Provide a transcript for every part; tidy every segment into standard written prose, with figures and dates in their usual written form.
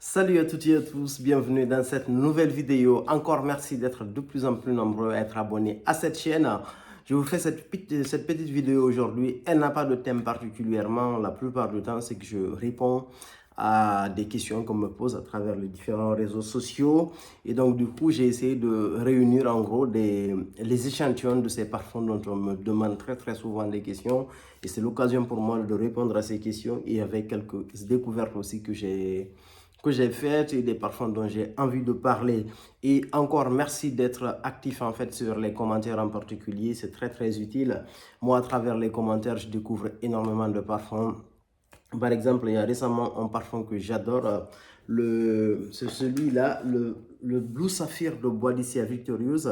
Salut à toutes et à tous, bienvenue dans cette nouvelle vidéo. Encore merci d'être de plus en plus nombreux à être abonnés à cette chaîne. Je vous fais cette petite vidéo aujourd'hui. Elle n'a pas de thème particulièrement. La plupart du temps, c'est que je réponds à des questions qu'on me pose à travers les différents réseaux sociaux. Et donc, du coup, j'ai essayé de réunir en gros les échantillons de ces parfums dont on me demande très souvent des questions. Et c'est l'occasion pour moi de répondre à ces questions et avec quelques découvertes aussi que j'ai faites et des parfums dont j'ai envie de parler. Et encore merci d'être actif en fait sur les commentaires en particulier, c'est très utile. Moi, à travers les commentaires, je découvre énormément de parfums. Par exemple, il y a récemment un parfum que j'adore, c'est celui-là, le Blue Saphir de Bois d'ici à Victorious.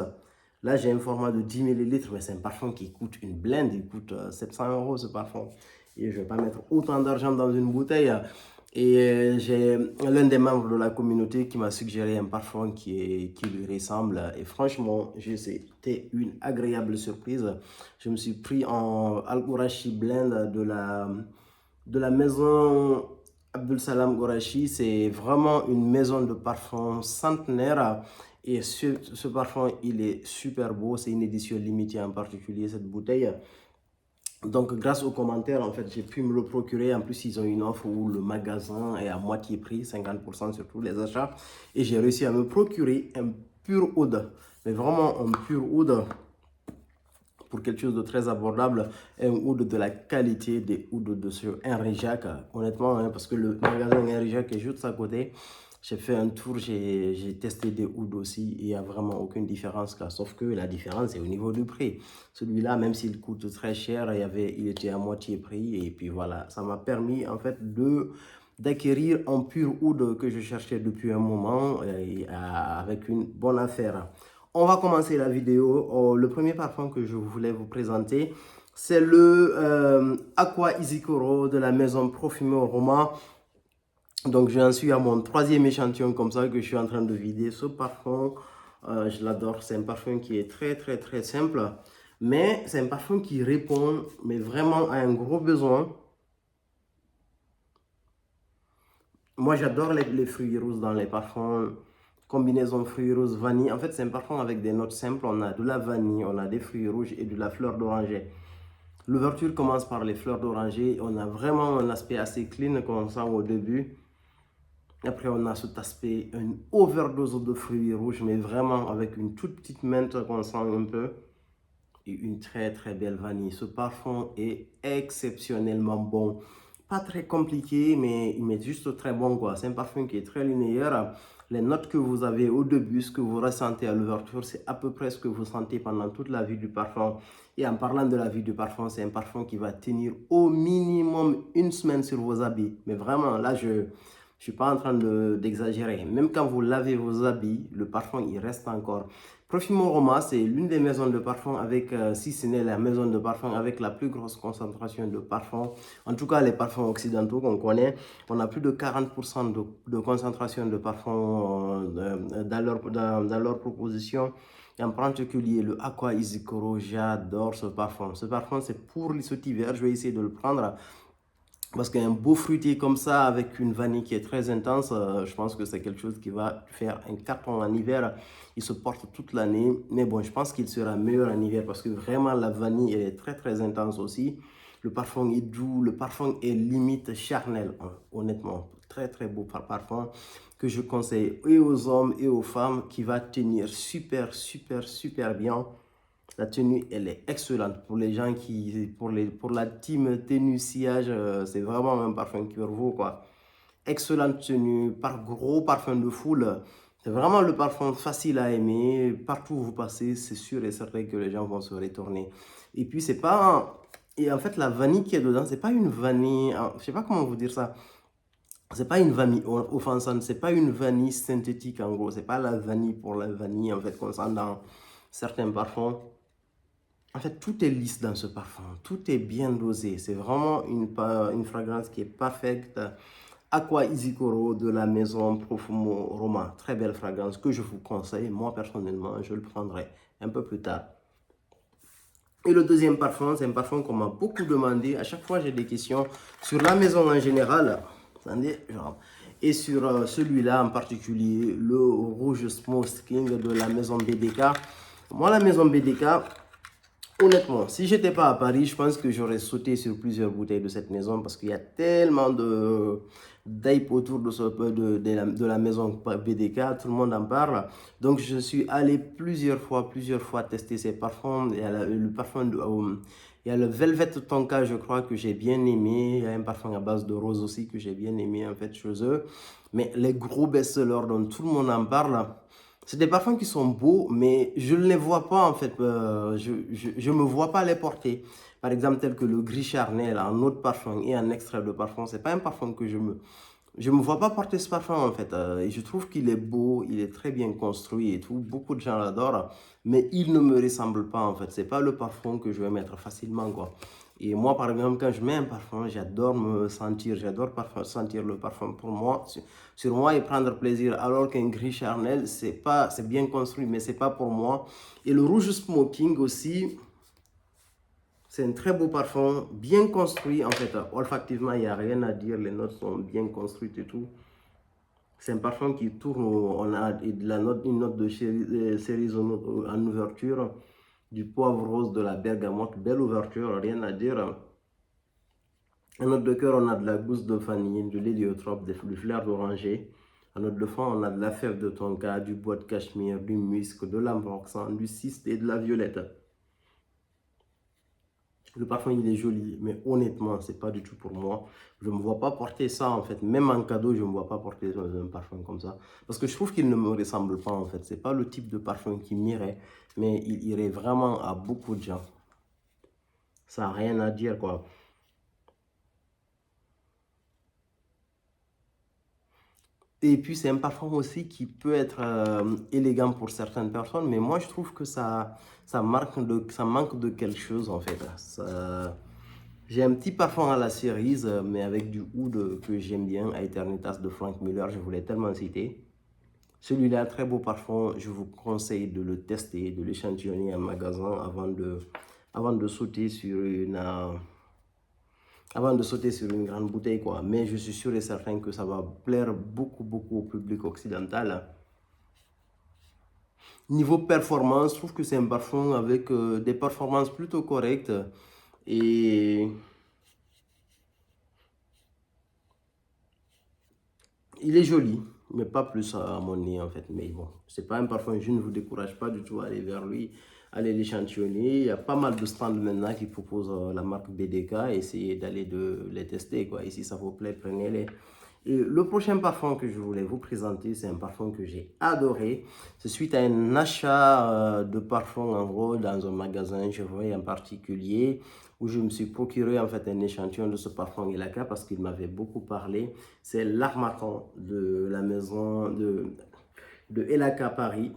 Là, j'ai un format de 10 millilitres, mais c'est un parfum qui coûte une blinde, il coûte 700 € ce parfum. Et je ne vais pas mettre autant d'argent dans une bouteille. Et j'ai l'un des membres de la communauté qui m'a suggéré un parfum qui lui ressemble. Et franchement, c'était une agréable surprise. Je me suis pris en Al Gourachi Blend de la maison Abdul Salam Gourachi. C'est vraiment une maison de parfum centenaire. Et ce parfum, il est super beau. C'est une édition limitée en particulier, cette bouteille. Donc, grâce aux commentaires, en fait, j'ai pu me le procurer. En plus, ils ont une offre où le magasin est à moitié prix, 50% sur tous les achats. Et j'ai réussi à me procurer un pur oud. Mais vraiment un pur oud pour quelque chose de très abordable. Un oud de la qualité des ouds de ce Henri Jacques. Honnêtement, hein, parce que le magasin Henri Jacques est juste à côté. J'ai fait un tour, j'ai testé des ouds aussi, il n'y a vraiment aucune différence là, sauf que la différence est au niveau du prix. Celui-là, même s'il coûte très cher, il était à moitié prix et puis voilà, ça m'a permis en fait d'acquérir un pur oud que je cherchais depuis un moment avec une bonne affaire. On va commencer la vidéo. Oh, le premier parfum que je voulais vous présenter, c'est le Aqua Isikoro de la maison Profumo Roma. Donc, j'en suis à mon troisième échantillon comme ça que je suis en train de vider. Ce parfum, je l'adore. C'est un parfum qui est très simple. Mais c'est un parfum qui répond mais vraiment à un gros besoin. Moi, j'adore les fruits roses dans les parfums. Combinaison fruits roses, vanille. En fait, c'est un parfum avec des notes simples. On a de la vanille, on a des fruits rouges et de la fleur d'oranger. L'ouverture commence par les fleurs d'oranger. On a vraiment un aspect assez clean qu'on sent au début. Après, on a cet aspect, une overdose de fruits rouges, mais vraiment avec une toute petite menthe qu'on sent un peu. Et une très belle vanille. Ce parfum est exceptionnellement bon. Pas très compliqué, mais il est juste très bon, quoi. C'est un parfum qui est très linéaire. Les notes que vous avez au début, ce que vous ressentez à l'ouverture, c'est à peu près ce que vous sentez pendant toute la vie du parfum. Et en parlant de la vie du parfum, c'est un parfum qui va tenir au minimum une semaine sur vos habits. Mais vraiment, là, je suis pas en train d'exagérer. Même quand vous lavez vos habits, le parfum, il reste encore. Profumo Roma, c'est l'une des maisons de parfum avec, si ce n'est la maison de parfum avec la plus grosse concentration de parfum. En tout cas, les parfums occidentaux qu'on connaît, on a plus de 40% de concentration de parfum dans leur proposition. Et en particulier, le Aqua Isikoro, j'adore ce parfum. Ce parfum, c'est pour cet hiver, je vais essayer de le prendre. Parce qu'un beau fruité comme ça, avec une vanille qui est très intense, je pense que c'est quelque chose qui va faire un carton en hiver. Il se porte toute l'année. Mais bon, je pense qu'il sera meilleur en hiver parce que vraiment la vanille est très intense aussi. Le parfum est doux, le parfum est limite charnel, hein, honnêtement. Très beau parfum que je conseille et aux hommes et aux femmes qui va tenir super bien. La tenue, elle est excellente pour les gens pour la team tenue sillage, c'est vraiment un parfum qui vaut quoi. Excellente tenue, gros parfum de foule. C'est vraiment le parfum facile à aimer. Partout où vous passez, c'est sûr et certain que les gens vont se retourner. Et puis, c'est pas... Et en fait, la vanille qui est dedans, c'est pas une vanille... Je sais pas comment vous dire ça. C'est pas une vanille offensante, c'est pas une vanille synthétique en gros. C'est pas la vanille pour la vanille en fait qu'on sent dans certains parfums. En fait, tout est lisse dans ce parfum. Tout est bien dosé. C'est vraiment une fragrance qui est parfaite. Aqua Isikoro de la maison Profumo Roma. Très belle fragrance que je vous conseille. Moi, personnellement, je le prendrai un peu plus tard. Et le deuxième parfum, c'est un parfum qu'on m'a beaucoup demandé. À chaque fois, j'ai des questions sur la maison en général. Attendez, et sur celui-là en particulier, le rouge smoking de la maison BDK. Moi, la maison BDK, honnêtement, si j'étais pas à Paris, je pense que j'aurais sauté sur plusieurs bouteilles de cette maison parce qu'il y a tellement de d'hype autour de la maison BDK, tout le monde en parle. Donc, je suis allé plusieurs fois tester ces parfums. Il y a le parfum il y a le Velvet Tonka, je crois, que j'ai bien aimé. Il y a un parfum à base de rose aussi que j'ai bien aimé, en fait, chez eux. Mais les gros best-sellers dont tout le monde en parle, c'est des parfums qui sont beaux, mais je ne les vois pas, en fait. Je me vois pas les porter. Par exemple, tel que le Gris Charnel, en eau de parfum et en extrait de parfum, c'est pas un parfum que je me vois pas porter ce parfum en fait. Et je trouve qu'il est beau, il est très bien construit et tout. Beaucoup de gens l'adorent, mais il ne me ressemble pas en fait. C'est pas le parfum que je vais mettre facilement quoi. Et moi par exemple, quand je mets un parfum, j'adore me sentir, sentir le parfum pour moi, sur moi et prendre plaisir. Alors qu'un Gris Charnel, c'est bien construit, mais c'est pas pour moi. Et le rouge smoking aussi. C'est un très beau parfum, bien construit. En fait, olfactivement, il n'y a rien à dire. Les notes sont bien construites et tout. C'est un parfum qui tourne. On a de la note, une note de cerise en ouverture. Du poivre rose, de la bergamote. Belle ouverture, rien à dire. En note de cœur, on a de la gousse de vanille, de l'héliotrope, du flair d'oranger. En note de fond, on a de la fève de tonka, du bois de cachemire, du musc, de l'ambrexan, du cyste et de la violette. Le parfum, il est joli, mais honnêtement, c'est pas du tout pour moi. Je ne me vois pas porter ça, en fait. Même en cadeau, je ne me vois pas porter un parfum comme ça. Parce que je trouve qu'il ne me ressemble pas, en fait. C'est pas le type de parfum qui m'irait, mais il irait vraiment à beaucoup de gens. Ça n'a rien à dire, quoi. Et puis, c'est un parfum aussi qui peut être élégant pour certaines personnes, mais moi, je trouve que ça manque de quelque chose, en fait. J'ai un petit parfum à la cerise, mais avec du oud que j'aime bien, à Eternitas de Frank Miller, je voulais tellement citer. Celui-là, très beau parfum, je vous conseille de le tester, de l'échantillonner en magasin avant de sauter sur une grande bouteille, quoi. Mais je suis sûr et certain que ça va plaire beaucoup au public occidental. Niveau performance, je trouve que c'est un parfum avec des performances plutôt correctes et il est joli, mais pas plus à mon nez en fait. Mais bon, c'est pas un parfum, je ne vous décourage pas du tout à aller vers lui, aller l'échantillonner. Il y a pas mal de stands maintenant qui proposent la marque BDK. Essayez d'aller les tester quoi. Et si ça vous plaît, prenez-les. Et le prochain parfum que je voulais vous présenter, c'est un parfum que j'ai adoré. C'est suite à un achat de parfum en gros dans un magasin, je voyais en particulier, où je me suis procuré en fait un échantillon de ce parfum Elaka parce qu'il m'avait beaucoup parlé. C'est l'Harmattan de la maison de Elaka Paris.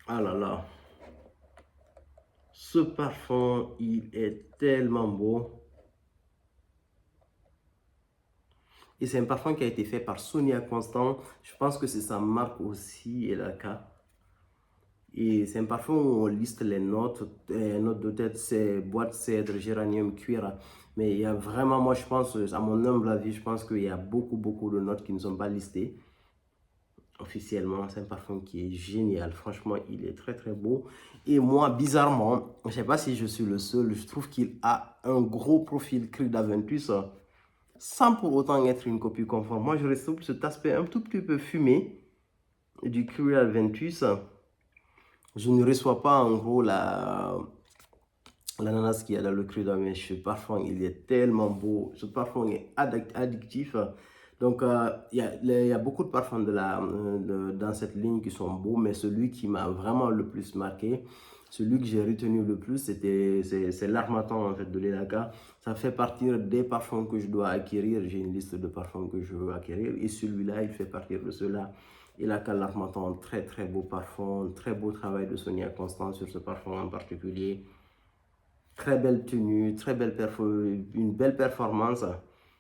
Ah là là, ce parfum, il est tellement beau. Et c'est un parfum qui a été fait par Sonia Constant. Je pense que c'est sa marque aussi, Elaka. Et c'est un parfum où on liste les notes. Notes de tête, c'est bois de cèdre, géranium, cuir. Mais il y a vraiment, moi je pense, à mon humble avis, je pense qu'il y a beaucoup de notes qui ne sont pas listées officiellement. C'est un parfum qui est génial. Franchement, il est très beau. Et moi, bizarrement, je ne sais pas si je suis le seul, je trouve qu'il a un gros profil Creed d'Aventus sans pour autant être une copie conforme. Moi, je reste cet aspect un tout petit peu fumé du Creed Aventus. Je ne reçois pas en gros l'ananas qu'il y a dans le Creed, mais ce parfum, il est tellement beau. Ce parfum est addictif. Donc, il y a beaucoup de parfums dans cette ligne qui sont beaux, mais celui qui m'a vraiment le plus marqué, celui que j'ai retenu le plus, c'est l'Harmattan en fait, de l'Elaka. Ça fait partie des parfums que je dois acquérir. J'ai une liste de parfums que je veux acquérir et celui-là, il fait partie de ceux-là. Elaka l'Harmattan, très beau parfum, très beau travail de Sonia Constant sur ce parfum en particulier. Très belle tenue, une belle performance.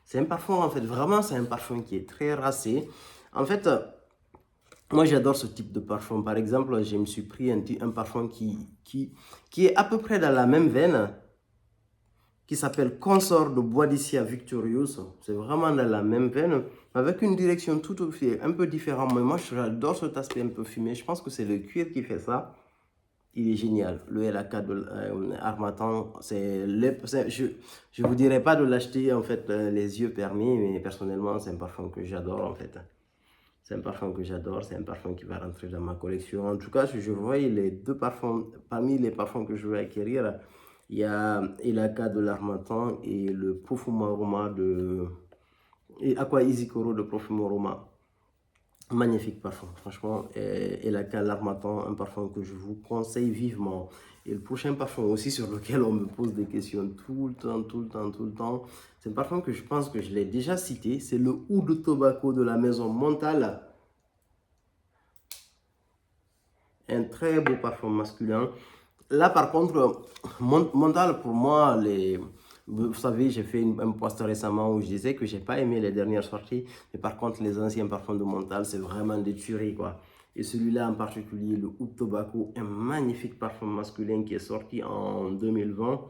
C'est un parfum, en fait, vraiment, c'est un parfum qui est très racé. En fait, moi, j'adore ce type de parfum. Par exemple, je me suis pris un parfum qui est à peu près dans la même veine. qui s'appelle Consort de Boadicea Victorious. C'est vraiment dans la même veine, avec une direction tout aussi un peu différente. Mais moi, j'adore cet aspect un peu fumé. Je pense que c'est le cuir qui fait ça. Il est génial. Le LAK de Harmattan, je vous dirais pas de l'acheter en fait les yeux permis, mais personnellement, c'est un parfum que j'adore en fait. C'est un parfum que j'adore, c'est un parfum qui va rentrer dans ma collection. En tout cas, si je vois les deux parfums, parmi les parfums que je vais acquérir, il y a LAK de l'Harmattan et le Profumo Aroma de Aqua Easy Coro de Profumo Aroma. Magnifique parfum, franchement. Et l'Harmattan, un parfum que je vous conseille vivement. Et le prochain parfum aussi sur lequel on me pose des questions tout le temps, c'est un parfum que je pense que je l'ai déjà cité, c'est le Oud Tobacco de la maison Montal. Un très beau parfum masculin. Là, par contre, Montal, pour moi, vous savez, j'ai fait un post récemment où je disais que j'ai pas aimé les dernières sorties, mais par contre, les anciens parfums de Montal, c'est vraiment des tueries, quoi. Et celui-là en particulier, le Oud Tobacco, un magnifique parfum masculin qui est sorti en 2020.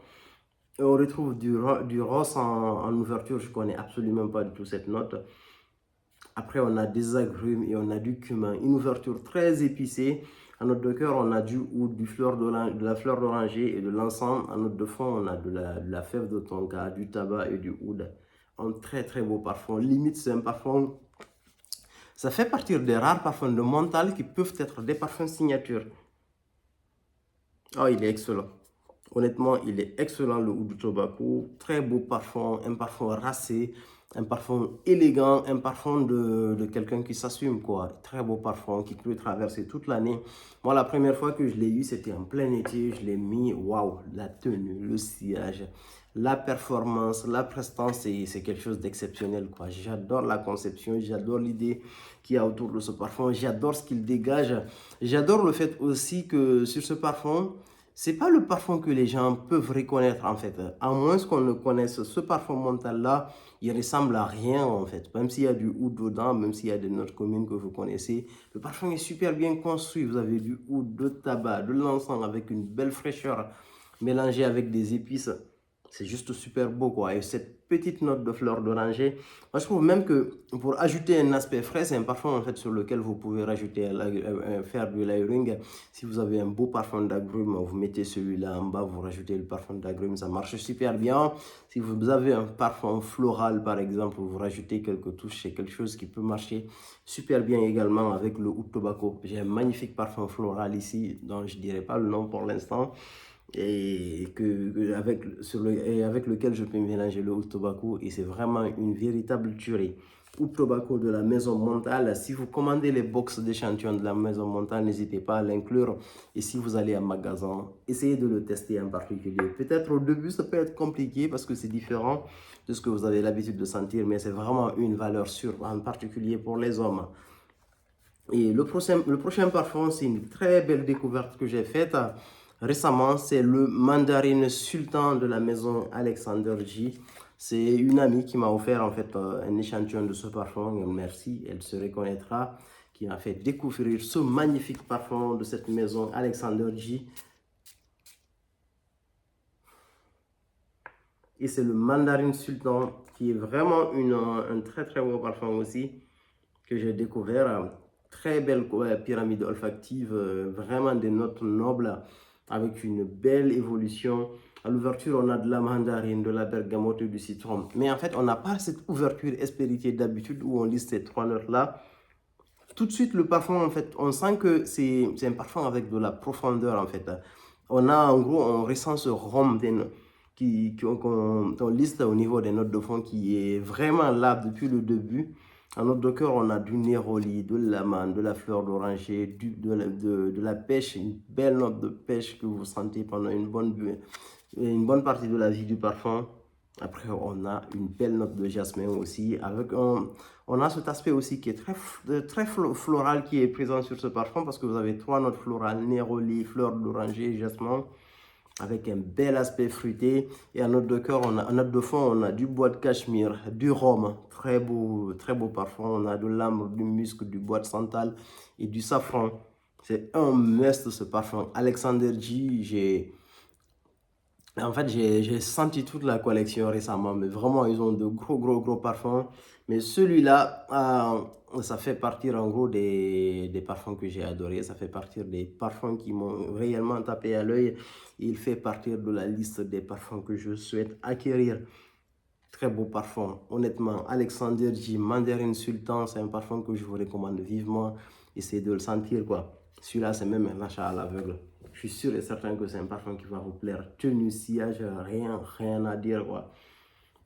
Et on retrouve du rose en ouverture, je connais absolument pas du tout cette note. Après, on a des agrumes et on a du cumin, une ouverture très épicée. En note de cœur, on a du oud, de la fleur d'oranger et de l'encens. En note de fond, on a de la fève de tonka, du tabac et du oud. Un très très beau parfum. Limite, c'est un parfum. Ça fait partie des rares parfums de Montal qui peuvent être des parfums signature. Oh, il est excellent. Honnêtement, il est excellent, le Oud Tobacco. Très beau parfum, un parfum racé, un parfum élégant, un parfum de quelqu'un qui s'assume, quoi. Très beau parfum qui peut traverser toute l'année. Moi, la première fois que je l'ai eu, c'était en plein été. Je l'ai mis, waouh, la tenue, le sillage, la performance, la prestance, c'est quelque chose d'exceptionnel, quoi. J'adore la conception, j'adore l'idée qu'il y a autour de ce parfum. J'adore ce qu'il dégage. J'adore le fait aussi que sur ce parfum, c'est pas le parfum que les gens peuvent reconnaître en fait. À moins qu'on ne connaisse ce parfum mental-là, il ressemble à rien en fait. Même s'il y a du oud dedans, même s'il y a des notes communes que vous connaissez, le parfum est super bien construit. Vous avez du oud, de tabac, de l'encens avec une belle fraîcheur mélangée avec des épices. C'est juste super beau, quoi. Et cette petite note de fleur d'oranger, moi je trouve même que pour ajouter un aspect frais, c'est un parfum en fait sur lequel vous pouvez rajouter, faire du layering. Si vous avez un beau parfum d'agrumes, vous mettez celui-là en bas, vous rajoutez le parfum d'agrumes, ça marche super bien. Si vous avez un parfum floral par exemple, vous rajoutez quelques touches, c'est quelque chose qui peut marcher super bien également avec le Oud Tobacco. J'ai un magnifique parfum floral ici, dont je ne dirai pas le nom pour l'instant, et avec lequel je peux mélanger le Oud Tobacco, et c'est vraiment une véritable tuerie. Oud Tobacco de la maison Montal. Si vous commandez les box d'échantillons de la maison Montal, n'hésitez pas à l'inclure. Et si vous allez à un magasin, essayez de le tester en particulier. Peut-être au début, ça peut être compliqué parce que c'est différent de ce que vous avez l'habitude de sentir, mais c'est vraiment une valeur sûre, en particulier pour les hommes. Et le prochain parfum, c'est une très belle découverte que j'ai faite récemment. C'est le Mandarin Sultan de la maison Alexander J. C'est une amie qui m'a offert en fait un échantillon de ce parfum. Et merci, elle se reconnaîtra, qui m'a fait découvrir ce magnifique parfum de cette maison Alexander J. Et c'est le Mandarin Sultan qui est vraiment un très très beau parfum aussi que j'ai découvert. Très belle pyramide olfactive, vraiment des notes nobles avec une belle évolution. À l'ouverture, on a de la mandarine, de la bergamote et du citron. Mais en fait, on n'a pas cette ouverture espérité d'habitude où on liste ces trois notes-là. Tout de suite, le parfum, en fait, on sent que c'est un parfum avec de la profondeur, en fait. On a, en gros, on ressent ce rhum qu'on liste au niveau des notes de fond qui est vraiment là depuis le début. En note de cœur, on a du néroli, de l'amande, de la fleur d'oranger, de la pêche, une belle note de pêche que vous sentez pendant une bonne partie de la vie du parfum. Après, on a une belle note de jasmin aussi. On a cet aspect aussi qui est très floral qui est présent sur ce parfum parce que vous avez trois notes florales, néroli, fleur d'oranger, jasmin, avec un bel aspect fruité. Et en note de cœur, en note de fond, on a du bois de cachemire, du rhum, très beau parfum. On a de l'ambre, du musc, du bois de santal et du safran. C'est un must ce parfum. Alexander J, En fait, j'ai senti toute la collection récemment, mais vraiment, ils ont de gros parfums. Mais celui-là, ça fait partir en gros des parfums que j'ai adorés. Ça fait partir des parfums qui m'ont réellement tapé à l'œil. Il fait partir de la liste des parfums que je souhaite acquérir. Très beau parfum. Honnêtement, Alexander J. Mandarin Sultan, c'est un parfum que je vous recommande vivement. Essayez de le sentir, quoi. Celui-là, c'est même un achat à l'aveugle. Je suis sûr et certain que c'est un parfum qui va vous plaire. Tenue, sillage, rien à dire, quoi.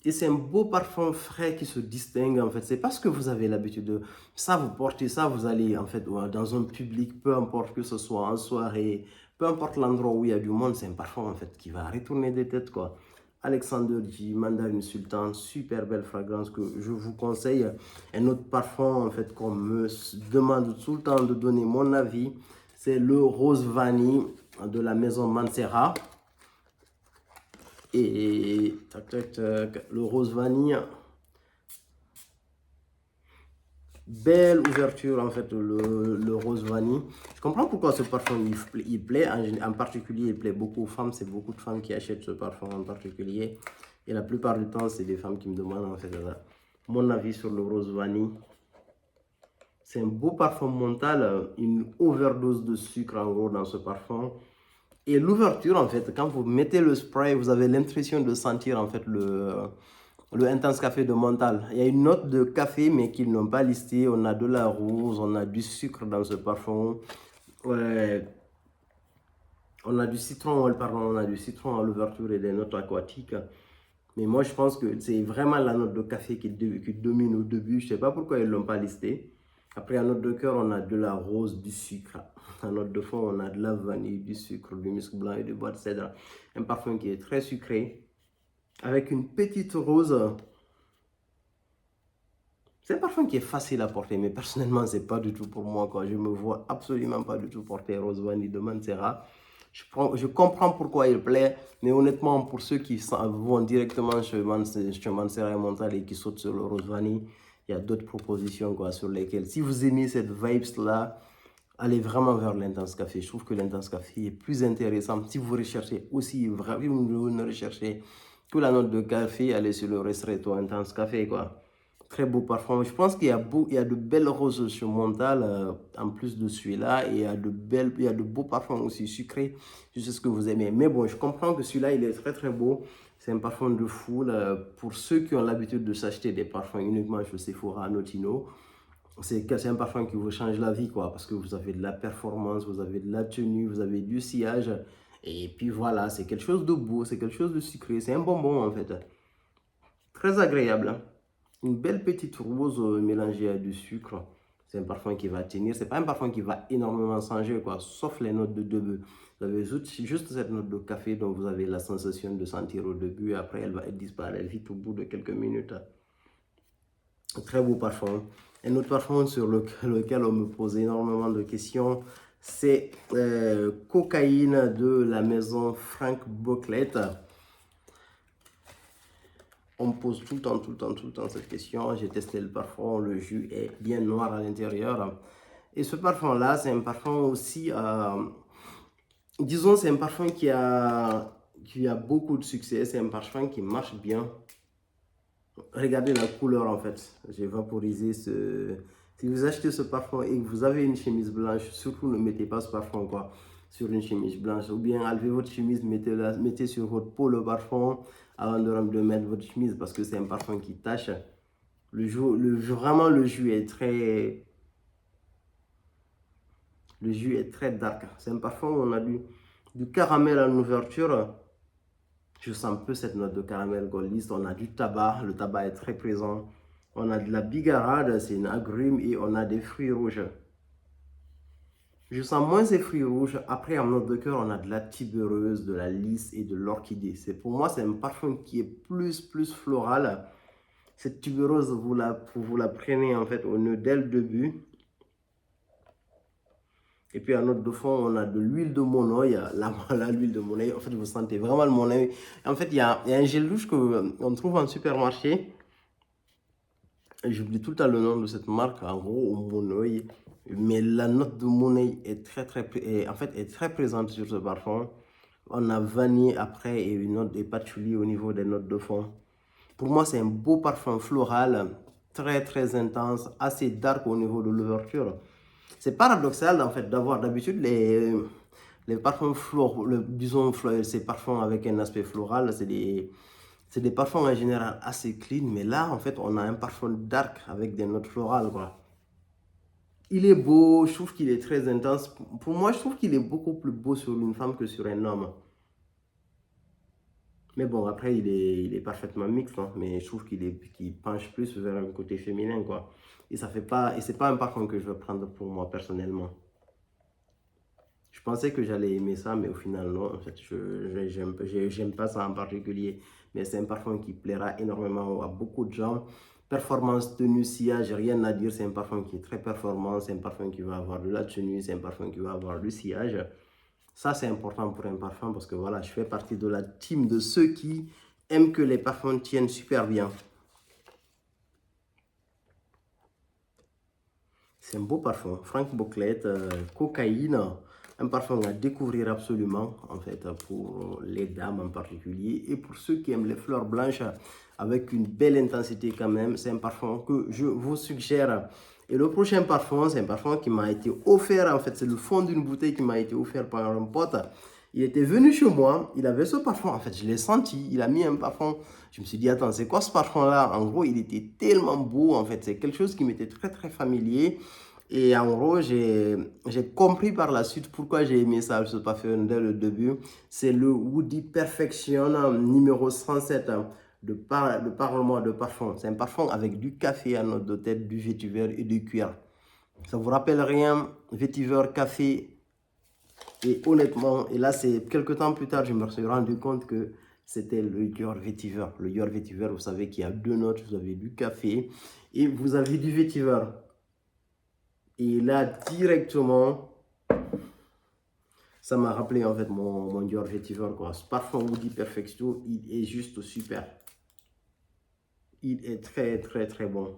Et c'est un beau parfum frais qui se distingue, en fait. C'est parce que vous avez l'habitude de... Ça, vous portez ça, vous allez, en fait, dans un public, peu importe que ce soit en soirée, peu importe l'endroit où il y a du monde, c'est un parfum, en fait, qui va retourner des têtes, quoi. Alexander J. Mandarin Sultan, super belle fragrance que je vous conseille. Un autre parfum, en fait, qu'on me demande tout le temps de donner mon avis, c'est le Rose Vanille de la maison Mancera. Et le Rose Vanille, belle ouverture en fait, le Rose Vanille. Je comprends pourquoi ce parfum il plaît, en particulier il plaît beaucoup aux femmes, c'est beaucoup de femmes qui achètent ce parfum en particulier. Et la plupart du temps, c'est des femmes qui me demandent en fait mon avis sur le Rose Vanille. C'est un beau parfum mental, une overdose de sucre en gros dans ce parfum. Et l'ouverture, en fait, quand vous mettez le spray, vous avez l'impression de sentir en fait le Intense Café de Mental. Il y a une note de café, mais qu'ils n'ont pas listé. On a de la rose, on a du sucre dans ce parfum. Ouais. On a du citron, pardon, on a du citron à l'ouverture et des notes aquatiques. Mais moi, je pense que c'est vraiment la note de café qui domine au début. Je ne sais pas pourquoi ils ne l'ont pas listé. Après, en note de cœur, on a de la rose, du sucre. En note de fond, on a de la vanille, du sucre, du musc blanc et du bois de cèdre. Un parfum qui est très sucré, avec une petite rose. C'est un parfum qui est facile à porter, mais personnellement, c'est pas du tout pour moi, quoi. Je me vois absolument pas du tout porter Rose Vanille de Mancera. Je comprends pourquoi il plaît, mais honnêtement, pour ceux qui vont directement chez Mancera et Montal et qui sautent sur le Rose Vanille, il y a d'autres propositions, quoi, sur lesquelles, si vous aimez cette vibes-là, allez vraiment vers l'Intense Café. Je trouve que l'Intense Café est plus intéressant. Si vous recherchez aussi, vous ne recherchez que la note de café, allez sur le Restreto Intense Café, quoi. Très beau parfum. Je pense qu'il y a de belles roses sur Montal, en plus de celui-là. Et il y a de beaux parfums aussi sucrés. Je sais ce que vous aimez. Mais bon, je comprends que celui-là, il est très beau. C'est un parfum de fou. Pour ceux qui ont l'habitude de s'acheter des parfums uniquement chez Sephora, Notino, c'est un parfum qui vous change la vie, quoi. Parce que vous avez de la performance, vous avez de la tenue, vous avez du sillage. Et puis voilà, c'est quelque chose de beau, c'est quelque chose de sucré. C'est un bonbon, en fait. Très agréable, hein. Une belle petite rose mélangée à du sucre. C'est un parfum qui va tenir. C'est pas un parfum qui va énormément changer, quoi. Sauf les notes de début. Vous avez juste cette note de café dont vous avez la sensation de sentir au début. Après, elle va disparaître vite au bout de quelques minutes. Très beau parfum. Un autre parfum sur lequel on me pose énormément de questions, c'est Cocaïne de la maison Frank Boclet. On me pose tout le temps cette question. J'ai testé le parfum, le jus est bien noir à l'intérieur. Et ce parfum-là, c'est un parfum aussi, disons, c'est un parfum qui a beaucoup de succès. C'est un parfum qui marche bien. Regardez la couleur en fait. J'ai vaporisé ce... Si vous achetez ce parfum et que vous avez une chemise blanche, surtout ne mettez pas ce parfum, quoi, sur une chemise blanche. Ou bien enlevez votre chemise, mettez sur votre peau le parfum avant de mettre votre chemise parce que c'est un parfum qui tache. Vraiment, le jus est très... Le jus est très dark. C'est un parfum où on a du caramel en ouverture. Je sens un peu cette note de caramel goldiste. On a du tabac. Le tabac est très présent. On a de la bigarade, c'est une agrume, et on a des fruits rouges. Je sens moins ces fruits rouges. Après, en note de cœur, on a de la tubereuse, de la lys et de l'orchidée. Pour moi, c'est un parfum qui est plus floral. Cette tubereuse, vous la prenez en fait au nœud dès le début. Et puis en note de fond, on a de l'huile de monoeil. L'huile de monoeil, en fait, vous sentez vraiment le monoeil. En fait, il y a un gel douche qu'on trouve en supermarché. J'oublie tout le temps le nom de cette marque, en gros, au monoeil. Mais la note de monoeil est en fait, est très présente sur ce parfum. On a vanille après et une note de patchouli au niveau des notes de fond. Pour moi, c'est un beau parfum floral, très très intense, assez dark au niveau de l'ouverture. C'est paradoxal en fait d'avoir d'habitude les parfums floraux, disons ces parfums avec un aspect floral, c'est des parfums en général assez clean, mais là en fait on a un parfum dark avec des notes florales quoi. Il est beau, je trouve qu'il est très intense. Pour moi, je trouve qu'il est beaucoup plus beau sur une femme que sur un homme. Mais bon, après, il est parfaitement mixte, hein, mais je trouve qu'il penche plus vers un côté féminin, quoi. Et ça fait pas, et c'est pas un parfum que je veux prendre pour moi personnellement. Je pensais que j'allais aimer ça, mais au final, non. En fait, j'aime pas ça en particulier. Mais c'est un parfum qui plaira énormément à beaucoup de gens. Performance, tenue, sillage, rien à dire. C'est un parfum qui est très performant. C'est un parfum qui va avoir de la tenue. C'est un parfum qui va avoir du sillage. Ça, c'est important pour un parfum parce que voilà, je fais partie de la team de ceux qui aiment que les parfums tiennent super bien. C'est un beau parfum. Frank Boclet, cocaïne. Un parfum à découvrir absolument, en fait, pour les dames en particulier. Et pour ceux qui aiment les fleurs blanches avec une belle intensité quand même, c'est un parfum que je vous suggère. Et le prochain parfum, c'est un parfum qui m'a été offert, en fait, c'est le fond d'une bouteille qui m'a été offert par un pote. Il était venu chez moi, il avait ce parfum, en fait, je l'ai senti, il a mis un parfum. Je me suis dit, attends, c'est quoi ce parfum-là? En gros, il était tellement beau, en fait, c'est quelque chose qui m'était très, très familier. Et en gros, j'ai compris par la suite pourquoi j'ai aimé ça, ce parfum dès le début. C'est le Woody Perfection numéro 107 de Parlement de parfum. C'est un parfum avec du café à note de tête, du vétiver et du cuir. Ça vous rappelle rien, vétiver, café. Et honnêtement, et là, c'est quelques temps plus tard, je me suis rendu compte que c'était le Dior Vetiver. Le Dior Vetiver, vous savez qu'il y a deux notes, vous avez du café et vous avez du vétiver. Et là, directement, ça m'a rappelé en fait mon Dior Vetiver, quoi. Ce parfum Woody Perfecto, il est juste super. Il est très, très, très bon.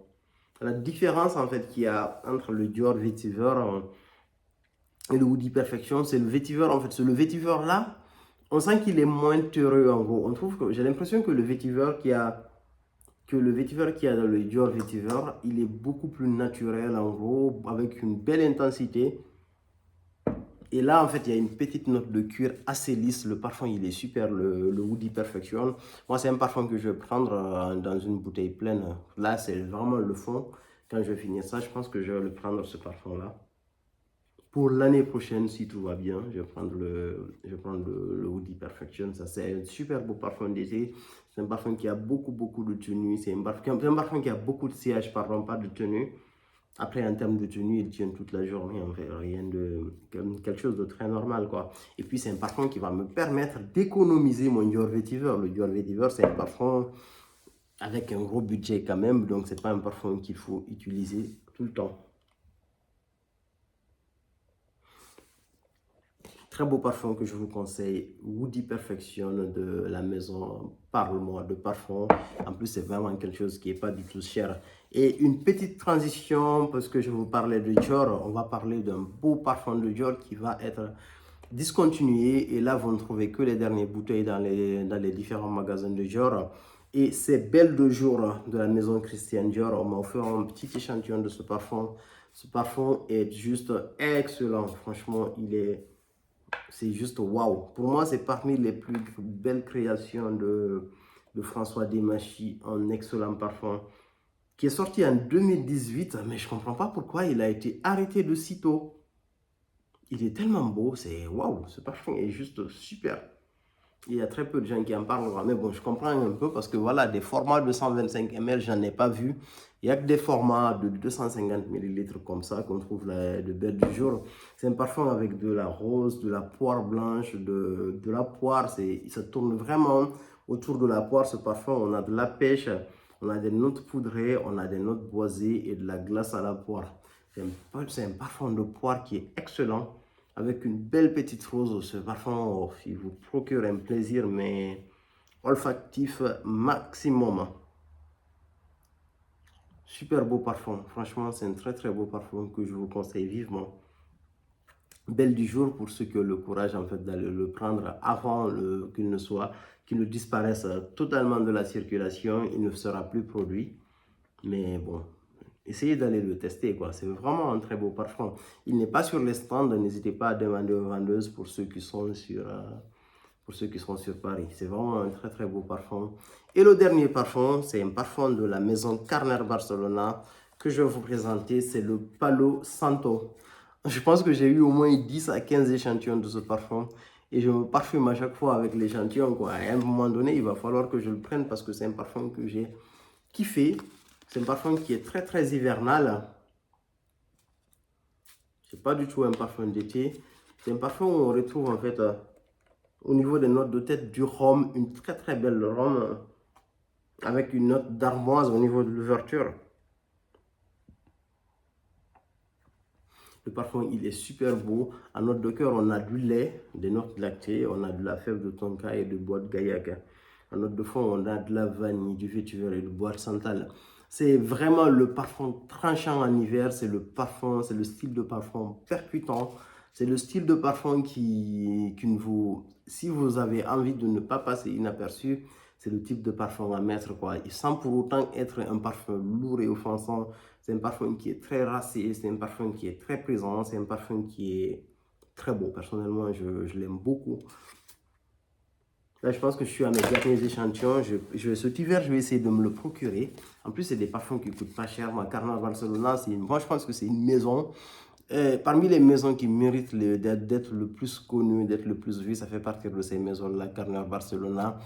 La différence en fait qu'il y a entre le Dior Vetiver et le Woody Perfection, c'est le vétiver. En fait, c'est le vétiver là, on sent qu'il est moins terreux en gros. On trouve que j'ai l'impression que le vétiver qu'il y a dans le Dior Vetiver, il est beaucoup plus naturel en gros, avec une belle intensité. Et là, en fait, il y a une petite note de cuir assez lisse. Le parfum, il est super, le Woody Perfection. Moi, c'est un parfum que je vais prendre dans une bouteille pleine. Là, c'est vraiment le fond. Quand je vais finir ça, je pense que je vais le prendre, ce parfum-là. Pour l'année prochaine, si tout va bien, je vais prendre le Woody Perfection. Ça, c'est un super beau parfum d'été. C'est un parfum qui a beaucoup, beaucoup de tenue. C'est un parfum qui a beaucoup de sillage, pardon, pas de tenue. Après, en termes de tenue, il tient toute la journée. En fait, rien de... quelque chose de très normal, quoi. Et puis, c'est un parfum qui va me permettre d'économiser mon Dior Vetiver. Le Dior Vetiver, c'est un parfum avec un gros budget quand même. Donc, c'est pas un parfum qu'il faut utiliser tout le temps. Très beau parfum que je vous conseille, Woody Perfection de la maison Parle-moi de parfum. En plus, c'est vraiment quelque chose qui n'est pas du tout cher. Et une petite transition, parce que je vous parlais de Dior, on va parler d'un beau parfum de Dior qui va être discontinué. Et là, vous ne trouvez que les dernières bouteilles dans les différents magasins de Dior. Et c'est Belle de Jour de la maison Christian Dior. On m'a offert un petit échantillon de ce parfum. Ce parfum est juste excellent. Franchement, c'est juste waouh. Pour moi, c'est parmi les plus belles créations de François Desmachis, un excellent parfum qui est sorti en 2018, mais je ne comprends pas pourquoi il a été arrêté de sitôt. Il est tellement beau, c'est waouh, ce parfum est juste super. Il y a très peu de gens qui en parlent, mais bon, je comprends un peu parce que voilà, des formats de 125 ml, j'en ai pas vu. Il n'y a que des formats de 250 ml comme ça qu'on trouve de Belle du Jour. C'est un parfum avec de la rose, de la poire blanche, de la poire. Ça tourne vraiment autour de la poire, ce parfum. On a de la pêche, on a des notes poudrées, on a des notes boisées et de la glace à la poire. C'est un parfum de poire qui est excellent avec une belle petite rose. Ce parfum, oh, il vous procure un plaisir, mais olfactif maximum. Super beau parfum. Franchement, c'est un très très beau parfum que je vous conseille vivement. belle du jour pour ceux qui ont le courage en fait d'aller le prendre avant qu'il ne disparaisse totalement de la circulation. Il ne sera plus produit. Mais bon, essayez d'aller le tester, quoi. C'est vraiment un très beau parfum. Il n'est pas sur les stands. N'hésitez pas à demander aux vendeuses pour ceux qui sont sur Paris. C'est vraiment un très très beau parfum. Et le dernier parfum, c'est un parfum de la maison Carner Barcelona que je vais vous présenter. C'est le Palo Santo. Je pense que j'ai eu au moins 10 à 15 échantillons de ce parfum. Et je me parfume à chaque fois avec l'échantillon, quoi. À un moment donné, il va falloir que je le prenne parce que c'est un parfum que j'ai kiffé. C'est un parfum qui est très très hivernal. C'est pas du tout un parfum d'été. C'est un parfum où on retrouve en fait au niveau des notes de tête du rhum, une très très belle rhum avec une note d'armoise au niveau de l'ouverture. Le parfum, il est super beau. En note de cœur, on a du lait, des notes lactées, on a de la fève de tonka et de bois de gaillac. En note de fond, on a de la vanille, du vétiver et du bois de santal. C'est vraiment le parfum tranchant en hiver. C'est le parfum, c'est le style de parfum percutant. C'est le style de parfum si vous avez envie de ne pas passer inaperçu, c'est le type de parfum à mettre, quoi. Et sans pour autant être un parfum lourd et offensant. C'est un parfum qui est très racé, c'est un parfum qui est très présent, c'est un parfum qui est très beau. Personnellement, je l'aime beaucoup. Là, je pense que je suis à mes derniers échantillons. Cet hiver, je vais essayer de me le procurer. En plus, c'est des parfums qui ne coûtent pas cher. Moi, Carner Barcelona, moi, je pense que c'est une maison. Parmi les maisons qui méritent d'être le plus connues, d'être le plus vues, ça fait partie de ces maisons-là, Carner Barcelona.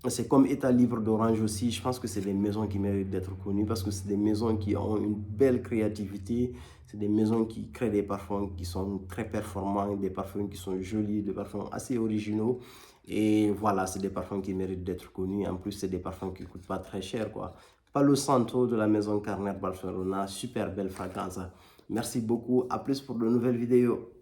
C'est comme État libre d'Orange aussi. Je pense que c'est des maisons qui méritent d'être connues parce que c'est des maisons qui ont une belle créativité. C'est des maisons qui créent des parfums qui sont très performants, des parfums qui sont jolis, des parfums assez originaux. Et voilà, c'est des parfums qui méritent d'être connus. En plus, c'est des parfums qui ne coûtent pas très cher, quoi. Palo Santo de la maison Carner Barcelona. Super belle fragrance. Merci beaucoup. À plus pour de nouvelles vidéos.